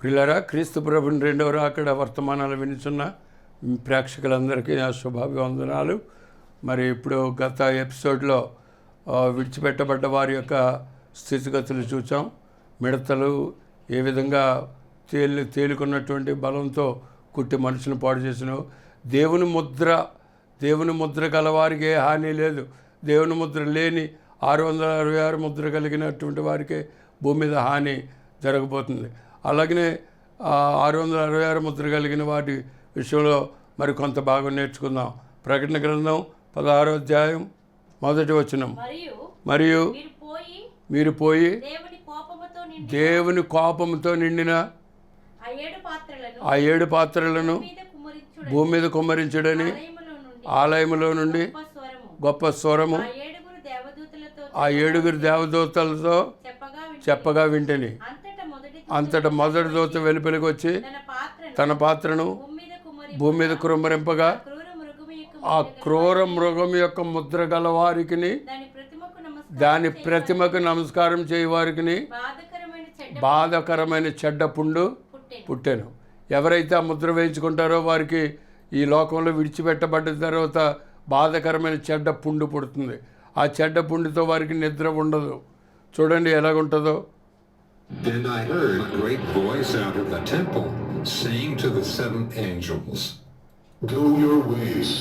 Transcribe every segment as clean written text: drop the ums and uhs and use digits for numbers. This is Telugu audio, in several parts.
ప్రియులారా, క్రీస్తు ప్రభుని రెండవ రాకడ వర్తమానాలు వినుచున్న ప్రేక్షకులందరికీ నా శుభాభివందనాలు. మరి ఇప్పుడు గత ఎపిసోడ్లో విడిచిపెట్టబడ్డ వారి యొక్క స్థితిగతులు చూసాం. మిడతలు ఏ విధంగా తేలుకున్నటువంటి బలంతో కుట్టి మనుషులను పాడు చేసినావు. దేవుని ముద్ర గలవారికి ఏ హాని లేదు. దేవుని ముద్ర లేని 666 ముద్ర కలిగినటువంటి వారికి భూమి మీద హాని జరగబోతుంది. అలాగనే 666 ముద్ర కలిగిన వాటి విషయంలో మరి కొంత భాగం నేర్చుకుందాం. ప్రకటన గ్రంథం 16వ అధ్యాయం 1వ వచనం. మరియు మీరు పోయి దేవుని కోపముతో నిండిన ఆ 7 పాత్రలను భూమి మీద కుమ్మరించుడని ఆలయములో నుండి గొప్ప స్వరము ఆ 7 దేవదూతలతో చెప్పగా వింటిని. అంతటా మొదటి దూత వెలుపలికి వచ్చి తన పాత్రను భూమి మీద కుమ్మరింపగా ఆ క్రూర మృగం యొక్క ముద్ర గల వారికి దాని ప్రతిమకు నమస్కారం చేయవారికి బాధకరమైన చెడ్డ పుండు పుట్టాను. ఎవరైతే ఆ ముద్ర వేయించుకుంటారో వారికి ఈ లోకంలో విడిచిపెట్టబడ్డ తర్వాత బాధకరమైన చెడ్డ పుండు పుడుతుంది. ఆ చెడ్డ పుండుతో వారికి నిద్ర ఉండదు. చూడండి ఎలాగుంటుందో. Then I heard a great voice out of the temple, saying to the 7 angels, Go your ways,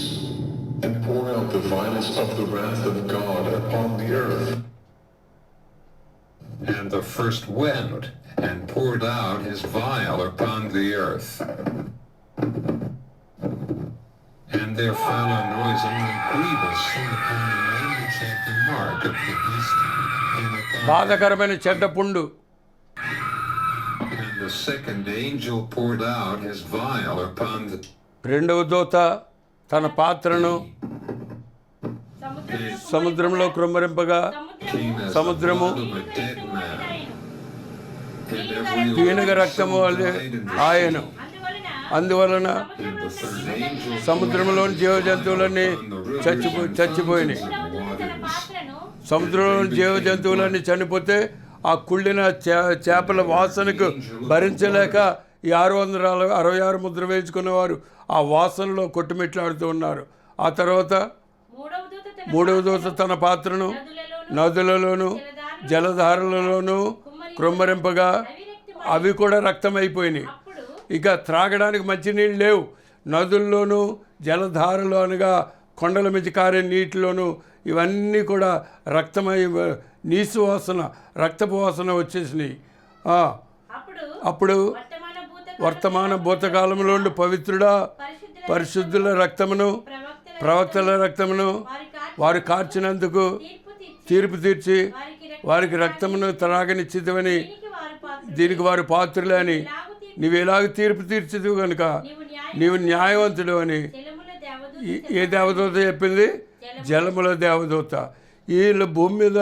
and pour out the violence of the wrath of God upon the earth. And the first went, and poured out his vial upon the earth. And there fell a noise grievous upon the man which had the mark of the beast, and upon బాధకరమైన చెడ్డ పుండు. And the second angel poured out his vial upon the రెండవ దూత తన పాత్రను సముద్రంలో కృమ్మరింపగా సముద్రము పీనుగ రక్తము ఆయను. అందువలన సముద్రంలోని జీవ జంతువులన్నీ చచ్చిపోయినాయి. సముద్రంలోని జీవ జంతువులన్నీ చనిపోతే ఆ కుళ్ళిన చేపల వాసనకు భరించలేక ఈ 666 ముద్ర వేయించుకున్నవారు ఆ వాసనలో కొట్టుమిట్లాడుతూ ఉన్నారు. ఆ తర్వాత మూడవ దూత తన పాత్రను నదులలోను జలధారలలోనూ కృమ్మరింపగా అవి కూడా రక్తమైపోయినాయి. ఇక త్రాగడానికి మంచినీళ్ళు లేవు. నదుల్లోనూ జలధారలు అనగా కొండల మీద కారే నీటిలోనూ ఇవన్నీ కూడా రక్తమై నీసు వాసన రక్తపు వాసన వచ్చేసినాయి. అప్పుడు వర్తమాన భూతకాలంలో పవిత్రుడా పరిశుద్ధుల రక్తమును ప్రవక్తల రక్తమును వారు కార్చినందుకు తీర్పు తీర్చి వారికి రక్తమును త్రాగనిచ్చితవని దీనికి వారు పాత్రులే అని నీవు ఎలాగ తీర్పు తీర్చదు కనుక నీవు న్యాయవంతుడు అని ఏ దేవదూత చెప్పింది? జలముల దేవదూత. వీళ్ళు భూమి మీద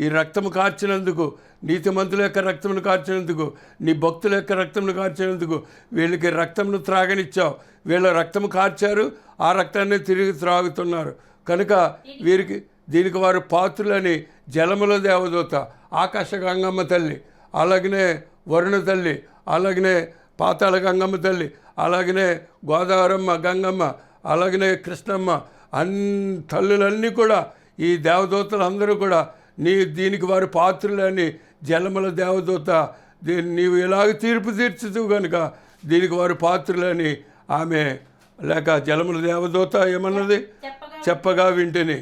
ఈ రక్తము కార్చినందుకు, నీతిమంతుల యొక్క రక్తమును కార్చినందుకు, నీ భక్తుల యొక్క రక్తమును కార్చినందుకు వీళ్ళకి రక్తమును త్రాగనిచ్చావు. వీళ్ళ రక్తము కార్చారు, ఆ రక్తాన్ని తిరిగి త్రాగుతున్నారు కనుక దీనికి వారు పాత్రులని జలముల దేవదూత, ఆకాశ గంగమ్మ తల్లి, అలాగనే వరుణ తల్లి, అలాగనే పాతాళ గంగమ్మ తల్లి, అలాగనే గోదావరమ్మ గంగమ్మ, అలాగనే కృష్ణమ్మ, తల్లులన్నీ కూడా ఈ దేవదూతలందరూ కూడా దీనికి వారు పాత్రులని జలముల దేవదూత నీవు ఎలాగ తీర్పు తీర్చుతూ కనుక దీనికి వారు పాత్రులని ఆమె లేక జలముల దేవదూత ఏమన్నది? చెప్పగా వింటిని.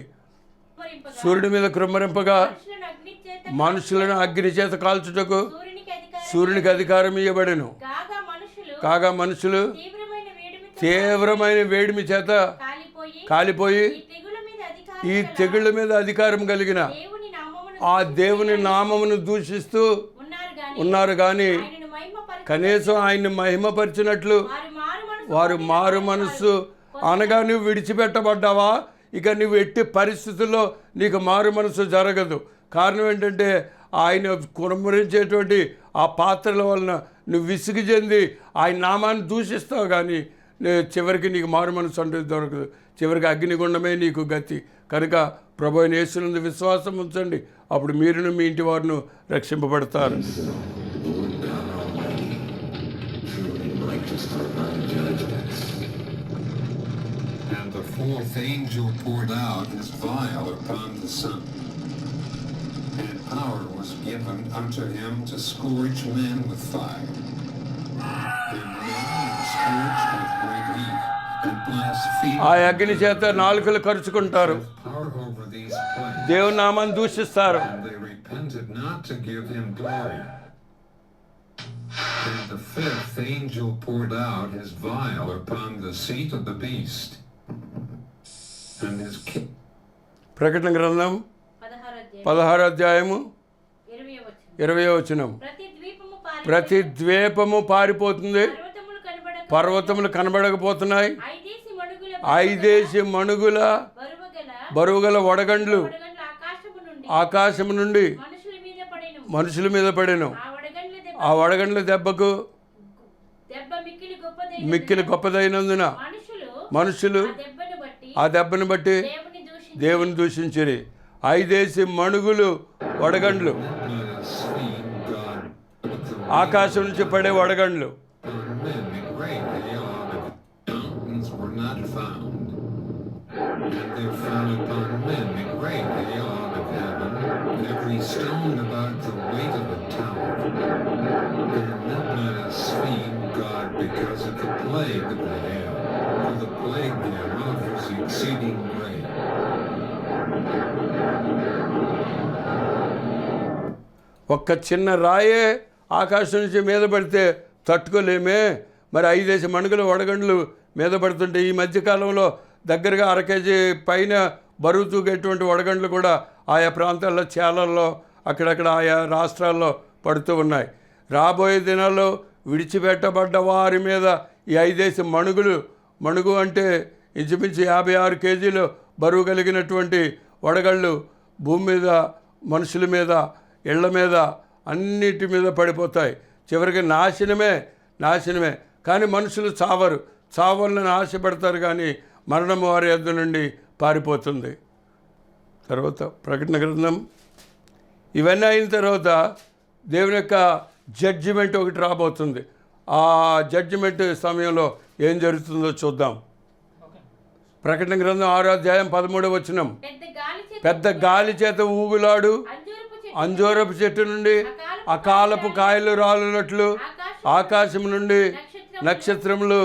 సూర్యుడి మీద కృమ్మరింపగా మనుషులను అగ్ని చేత కాల్చుటకు సూర్యునికి అధికారం ఇవ్వబడెను. కాగా మనుషులు తీవ్రమైన వేడిమి చేత కాలిపోయి ఈ తెగుళ్ళ మీద అధికారం కలిగిన ఆ దేవుని నామమును దూషిస్తూ ఉన్నారు. కానీ కనీసం ఆయన్ని మహిమపరిచినట్లు వారు మారు మనస్సు అనగా నువ్వు విడిచిపెట్టబడ్డావా? ఇక నువ్వు ఎట్టి పరిస్థితుల్లో నీకు మారు మనసు జరగదు. కారణం ఏంటంటే ఆయన కుమ్మరించేటువంటి ఆ పాత్రల వలన నువ్వు విసుగు చెంది ఆయన నామాన్ని దూషిస్తావు. కానీ చివరికి నీకు మారు మనసు అంటే దొరకదు. చివరికి అగ్నిగుండమే నీకు గతి. కనుక ప్రభువైన యేసునందు విశ్వాసం ఉంచండి, అప్పుడు మీరును మీ ఇంటి వారును రక్షింపబడతారు. fourth angel poured out his vial upon the sun. And power was given unto him to scourge men with fire. And men were scourged with great heat, and blasphemed. ఆ అగ్ని చేత నాలుకలు కరుచుకుంటారు, Power over these plagues. దేవుని నామాన్ని దూషిస్తారు. And they repented not to give him glory. And the fifth angel poured out his vial upon the seat of the beast. And his ప్రకటన గ్రంథం 16వ అధ్యాయము 20వ వచనం. ప్రతి ద్వీపము పారిపోతుంది, పర్వతములు కనబడకపోతున్నాయి, ఐదేసి మణుగుల బరువుగల వడగండ్లు ఆకాశము నుండి మనుషుల మీద పడెను. ఆ వడగండ్ల దెబ్బకు మిక్కిలి గొప్పదైనందున మనుషులు ఆ దెబ్బను బట్టి దేవుని దూషించిరి. ఐదేసి మణుగులు వడగండ్లు, ఆకాశం నుంచి పడే వడగండ్లు. And there fell upon men a great hail out of heaven, every stone about the weight of a tower. And men blasphemed God because of the plague of the hail, for the plague thereof was exceeding great. ఒక్క చిన్న రాయే ఆకాశం నుంచి మీద పడితే తట్టుకోలేమే, మరి ఐదేసి మణుగుల వడగండ్లు మీద పడుతుంటే ఈ మధ్యకాలంలో దగ్గరగా 1 కేజీ పైన బరువు తూగేటువంటి వడగండ్లు కూడా ఆయా ప్రాంతాల్లో చేలల్లో అక్కడక్కడ ఆయా రాష్ట్రాల్లో పడుతూ ఉన్నాయి. రాబోయే దినాల్లో విడిచిపెట్టబడ్డ వారి మీద ఈ ఐదేసి మణుగు అంటే ఇంచుమించు 56 కేజీలు బరువు కలిగినటువంటి వడగళ్ళు భూమి మీద, మనుషుల మీద, ఇళ్ల మీద, అన్నిటి మీద పడిపోతాయి. చివరికి నాశనమే. కానీ మనుషులు చావాలని ఆశపడతారు, కానీ మరణం వారి యొద్ద నుండి పారిపోతుంది. తర్వాత ప్రకటన గ్రంథం. ఇవన్నీ అయిన తర్వాత దేవుని యొక్క జడ్జిమెంట్ ఒకటి రాబోతుంది. ఆ జడ్జిమెంట్ సమయంలో ఏం జరుగుతుందో చూద్దాం. ప్రకటన గ్రంథం 6వ అధ్యాయం 13వ వచనం. పెద్ద గాలి చేత ఊగులాడు అంజూరపు చెట్టు నుండి అకాలపు కాయలు రాలునట్లు ఆకాశం నుండి నక్షత్రములు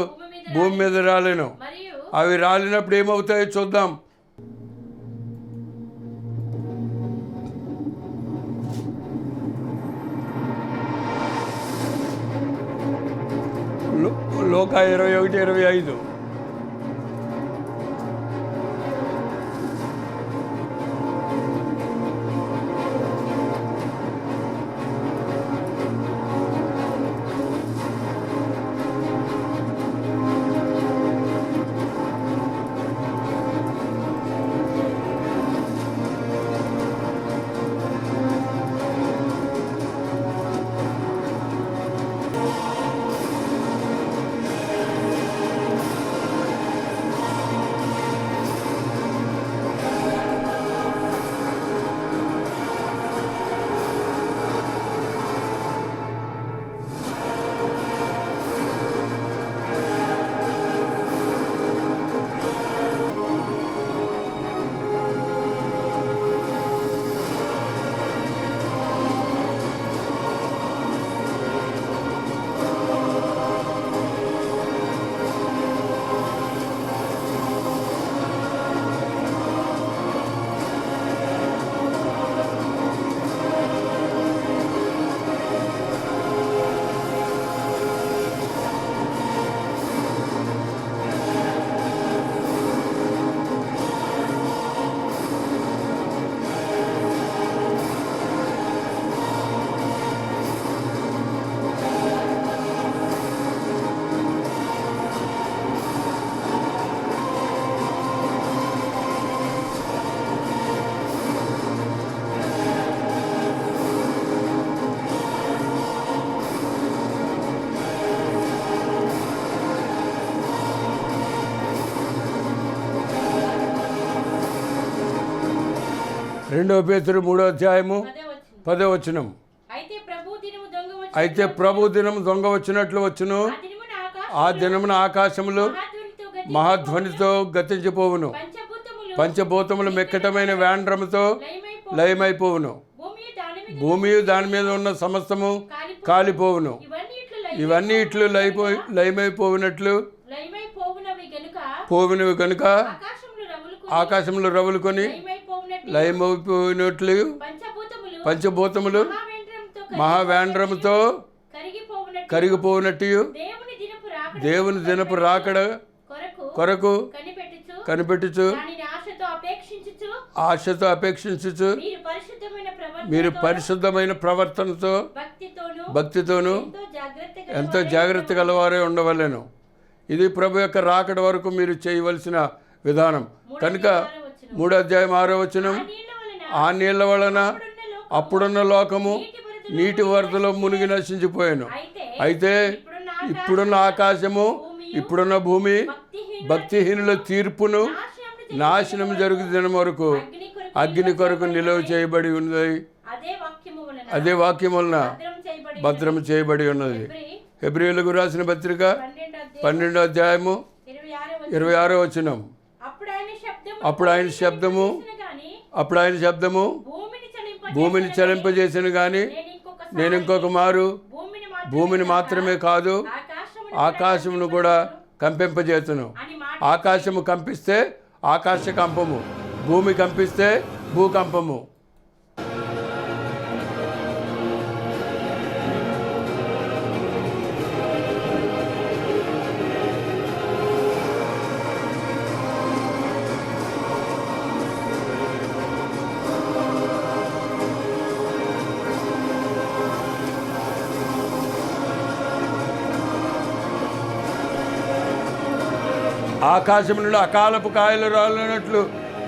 భూమి మీద రాలేను. అవి రాలినప్పుడు ఏమవుతాయో చూద్దాం. లోక 21:25. రెండవ పేతురు 3వ అధ్యాయము 10వ వచనం. అయితే ప్రభు దినము దొంగ వచ్చినట్లు వచ్చును. ఆ దినమున ఆకాశములు మహాధ్వనితో గతించిపోవును. పంచభూతములు మిక్కటమైన వేండ్రముతో లయమైపోవును. భూమియు దాని మీద ఉన్న సమస్తము కాలిపోవును. ఇవన్నీ ఇట్లు లయమైపోయినట్లు పోవినవి కనుక ఆకాశంలో రవులుకొని లయమైపోయినట్లు పంచభూతములు మహావేండ్రముతో కరిగిపోయినట్టు దేవుని దినపు రాకడ కొరకు కనిపెట్టుచు ఆశతో అపేక్షించుచు మీరు పరిశుద్ధమైన ప్రవర్తనతో భక్తితోనూ ఎంతో జాగ్రత్త గలవారే ఉండవలెను. ఇది ప్రభు యొక్క రాకడ వరకు మీరు చేయవలసిన విధానం. కనుక 3వ అధ్యాయం 6వ వచనం, ఆ నీళ్ల వలన అప్పుడున్న లోకము నీటి వరదలో మునిగి నశించిపోయాను. అయితే ఇప్పుడున్న ఆకాశము ఇప్పుడున్న భూమి భక్తిహీనుల తీర్పును నాశనం జరుగు దినం వరకు అగ్ని కొరకు నిలువ చేయబడి ఉన్నది. అదే వాక్యం వలన భద్రం చేయబడి ఉన్నది. హెబ్రీయులకు రాసిన పత్రిక 12వ అధ్యాయము 26వ వచనం, అప్పుడు ఆయన శబ్దము భూమిని చలింపజేసిన కానీ నేను ఇంకొక మారు భూమిని మాత్రమే కాదు ఆకాశమును కూడా కంపింపజేతును. ఆకాశము కంపిస్తే ఆకాశ కంపము, భూమి కంపిస్తే భూకంపము. ఆకాశం నుండి అకాలపు కాయలు రాలినట్లు,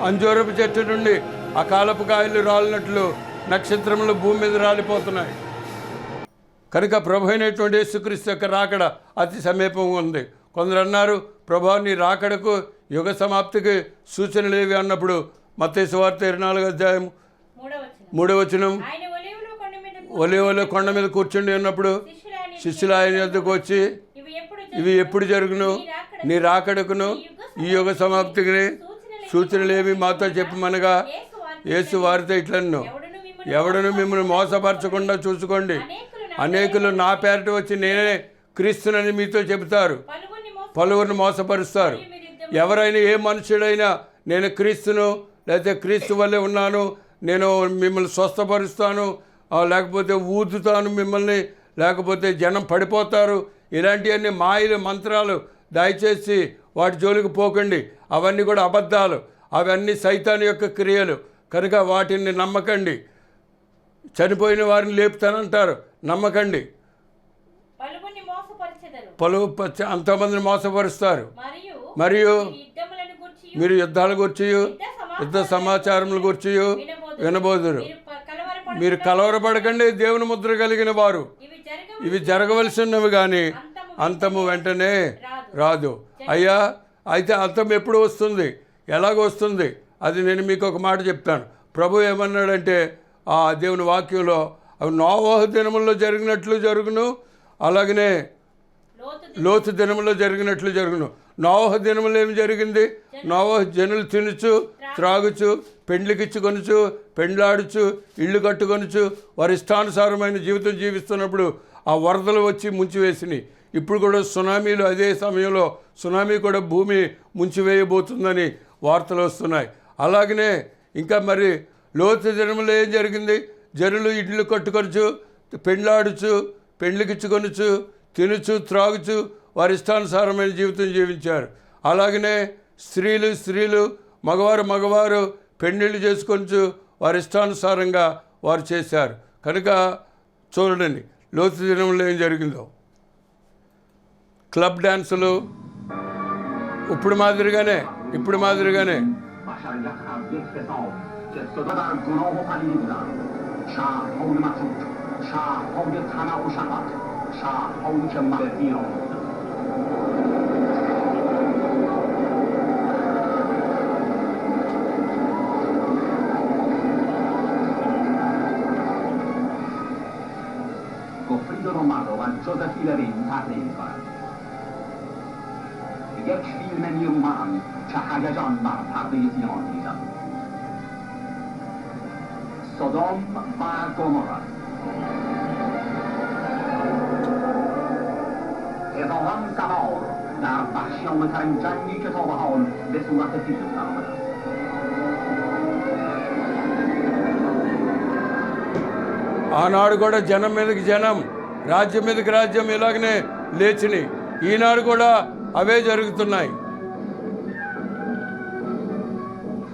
అంజూరపు చెట్టు నుండి అకాలపు కాయలు రాలినట్లు నక్షత్రములు భూమి మీద రాలిపోతున్నాయి. కనుక ప్రభు అయినటువంటి యేసుక్రీస్తు యొక్క రాకడ అతి సమీపంగా ఉంది. కొందరు అన్నారు, ప్రభు నీ రాకడకు యుగ సమాప్తికి సూచనలు ఏవి అన్నప్పుడు మత్తయి సువార్త 24వ అధ్యాయం 3వ వచనం, ఒలీవల కొండ మీద కూర్చుండి ఉన్నప్పుడు శిష్యులు ఆయన యొద్దకు వచ్చి ఇవి ఎప్పుడు జరుగును, నీ రాకడకును ఈ యుగ సమాప్తికి సూచనలేమి మాతో చెప్పమనగా యేసు వారితో ఇట్లన్ను, ఎవడను మిమ్మల్ని మోసపరచకుండా చూసుకోండి. అనేకులు నా పేరట వచ్చి నేనే క్రీస్తునని మీతో చెబుతారు, పలువురిని మోసపరుస్తారు. ఎవరైనా ఏ మనుషుడైనా నేను క్రీస్తును లేకపోతే క్రీస్తు వల్లే ఉన్నాను, నేను మిమ్మల్ని స్వస్థపరుస్తాను, లేకపోతే ఊదుతాను మిమ్మల్ని, లేకపోతే జనం పడిపోతారు, ఇలాంటివన్నీ మాయలు మంత్రాలు, దయచేసి వాటి జోలికి పోకండి. అవన్నీ కూడా అబద్ధాలు, అవన్నీ సైతాను యొక్క క్రియలు. కనుక వాటిని నమ్మకండి. చనిపోయిన వారిని లేపుతానంటారు, నమ్మకండి. అంతమందిని మోసపరుస్తారు. మరియు మీరు యుద్ధాల గురించి యుద్ధ సమాచారముల గురించి వినబోదురు. మీరు కలవరపడకండి, దేవుని ముద్ర కలిగిన వారు. ఇవి జరగవలసినవి కానీ అంతము వెంటనే రాదు. అయ్యా, అయితే అంతం ఎప్పుడు వస్తుంది, ఎలాగొస్తుంది అది నేను మీకు ఒక మాట చెప్తాను. ప్రభు ఏమన్నాడంటే ఆ దేవుని వాక్యంలో, అవి నోవహు దినముల్లో జరిగినట్లు జరుగును, అలాగనే లోతు దినములో జరిగినట్లు జరుగును. నోవహు దినములో ఏమి జరిగింది? నోవహు జనులు తినుచు త్రాగుచు పెండ్లికిచ్చుకొనుచు పెండ్లాడుచు ఇళ్ళు కట్టుకొనుచు వారి ఇష్టానుసారమైన జీవితం జీవిస్తున్నప్పుడు ఆ వరదలు వచ్చి ముంచివేసినాయి. ఇప్పుడు కూడా సునామీలు, అదే సమయంలో సునామీ కూడా భూమి ముంచివేయబోతుందని వార్తలు వస్తున్నాయి. అలాగనే ఇంకా మరి లోతు దినములో ఏం జరిగింది? జనులు ఇళ్ళు కట్టుకొనుచు పెండ్లాడుచు పెండ్లికిచ్చుకొనుచు తినుచు త్రాగుచు వారి ఇష్టానుసారమైన జీవితం జీవించారు. అలాగనే స్త్రీలు మగవారు పెళ్ళిళ్ళు చేసుకొనుచు వారి ఇష్టానుసారంగా వారు చేశారు. కనుక చూడండి లోతు దినంలో ఏం జరిగిందో. క్లబ్ డ్యాన్సులు ఇప్పుడు మాదిరిగానే Goffredo Romano va Giuseppina Renza a Renfa. Il یک فیلم نیرومند که هیجان بر پرده سینما می‌ریزد. سدوم و گمورا. هزاران سوار در وحشیانه‌ترین جنگی که تا به حال به صورت فیلم درآمده است. ఆనాడు కూడా జనం మీదకి జనం, రాజ్యం మీదకి రాజ్యం ఇలాగనే లేచినాయి. ఈనాడు కూడా అవే జరుగుతున్నాయి.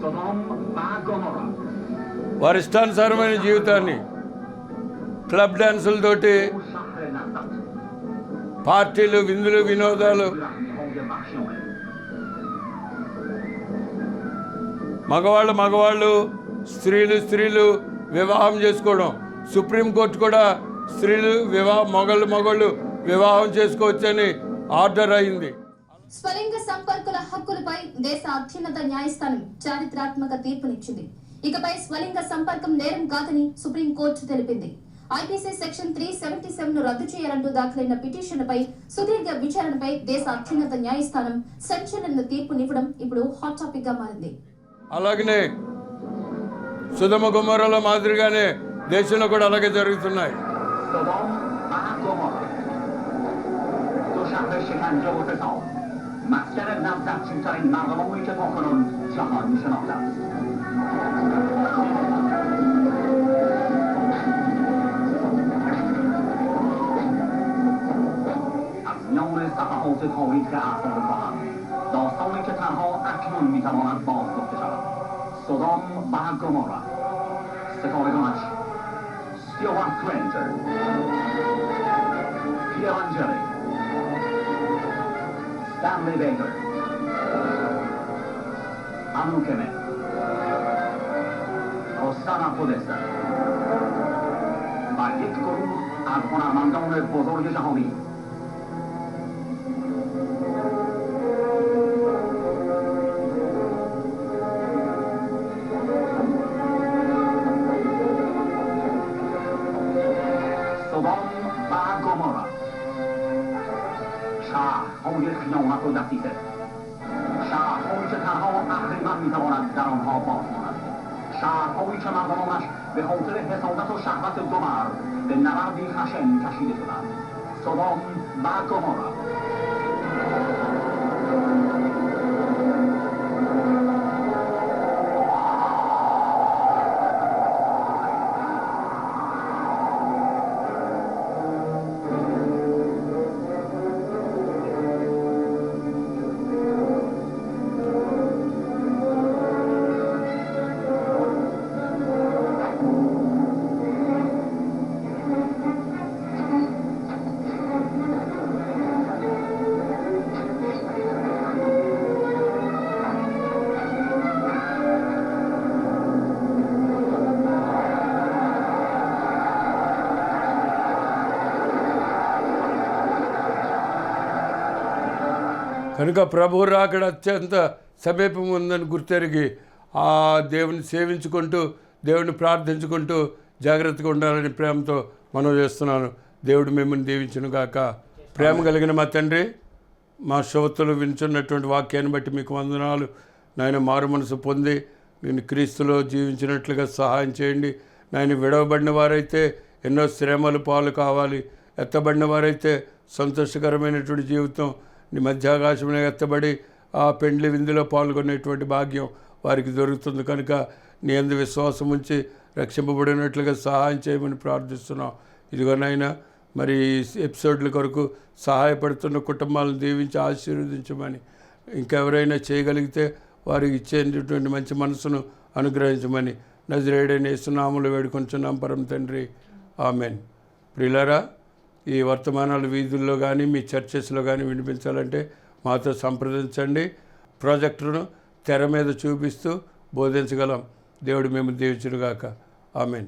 سدوم و گمورا. వారి ఇష్టానుసారమైన జీవితాన్ని క్లబ్ డ్యాన్సులతోటి, شهر نفت. పార్టీలు, విందులు, వినోదాలు, رهنه‌های وحشیانه. మగవాళ్ళు స్త్రీలు వివాహం చేసుకోవడం. సుప్రీంకోర్టు కూడా స్త్రీలు మగళ్ళు వివాహం చేసుకోవచ్చని ఆర్డర్ అయింది. స్వలింగ సంపర్కుల హక్కులపై దేశ అత్యున్నత న్యాయస్థానం చారిత్రాత్మక తీర్పునిచ్చింది. ఇకపై స్వలింగ సంపర్కం నేరం కాదని సుప్రీంకోర్టు తెలిపింది. ఐపీసీ సెక్షన్ 377 ను రద్దు చేయాలంటూ దాఖలైన పిటిషన్పై సుదీర్ఘ విచారణపై దేశ అత్యున్నత న్యాయస్థానం సంచలన తీర్పునివ్వడం ఇప్పుడు హాట్ టాపిక్ గా మారింది. అలాగనే సుధమ గుమ్మరల మాదిరిగానే దేశంలో కూడా అలాగే జరుగుతున్నాయి. سدوم و گمورا. دو شهر شکنجه و فساد. مسکن نزدیکترین مردمانی که تاکنون جهان می‌شناختند. از میان صفحات تاریخ اعصار کهن داستانی که تنها اکنون میتواند بازگفته شود. سدوم و گمورا. ستارگانش استیوارت گرینجر، پیرانجلی، استنلی بیکر، انوکمه، رستم خودستن و یک گروه از هنرمندان بزرگ جهانی. سدوم و گمورا. شهرهای خیانت و دسیسه. شهرهایی که تنها اهریمن میتواند در آنها باز ماند. شهرهایی که مردمانش به خاطر حسادت و شهوت دو مرد به نبردی خشن کشیده شدند. سدوم و گمورا. కనుక ప్రభు రాకడ అత్యంత సమీపం ఉందని గుర్తెరిగి ఆ దేవుని సేవించుకుంటూ, దేవుని ప్రార్థించుకుంటూ జాగ్రత్తగా ఉండాలని ప్రేమతో మనం చేస్తున్నాను. దేవుడు మిమ్మల్ని దీవించును గాక. ప్రేమ కలిగిన మా తండ్రి, మా శ్రోతలు వింటున్నటువంటి వాక్యాన్ని బట్టి మీకు వందనాలు. నాయన మారు మనసు పొంది నేను క్రీస్తులో జీవించినట్లుగా సహాయం చేయండి. నాయన విడవబడిన వారైతే ఎన్నో శ్రమలు పాలు కావాలి, ఎత్తబడిన వారైతే సంతోషకరమైనటువంటి జీవితం నీ మధ్యాకాశంలో ఎత్తబడి ఆ పెండ్లి విందులో పాల్గొనేటువంటి భాగ్యం వారికి దొరుకుతుంది. కనుక నీ యందు విశ్వాసం ఉంచి రక్షింపబడినట్లుగా సహాయం చేయమని ప్రార్థిస్తున్నాం. ఇదిగోనైనా మరి ఎపిసోడ్ల కొరకు సహాయపడుతున్న కుటుంబాలను దీవించి ఆశీర్వదించమని, ఇంకెవరైనా చేయగలిగితే వారికి ఇచ్చేటువంటి మంచి మనసును అనుగ్రహించమని నజరేయుడైన యేసు నామములో వేడుకొంచున్నాం పరమ తండ్రి, ఆమెన్. ప్రియులారా, ఈ వర్తమానాలు వీధుల్లో కానీ మీ చర్చెస్లో కానీ వినిపించాలంటే మాతో సంప్రదించండి. ప్రాజెక్టును తెర మీద చూపిస్తూ బోధించగలం. దేవుడు మేము దీవించునుగాక. ఆమెన్.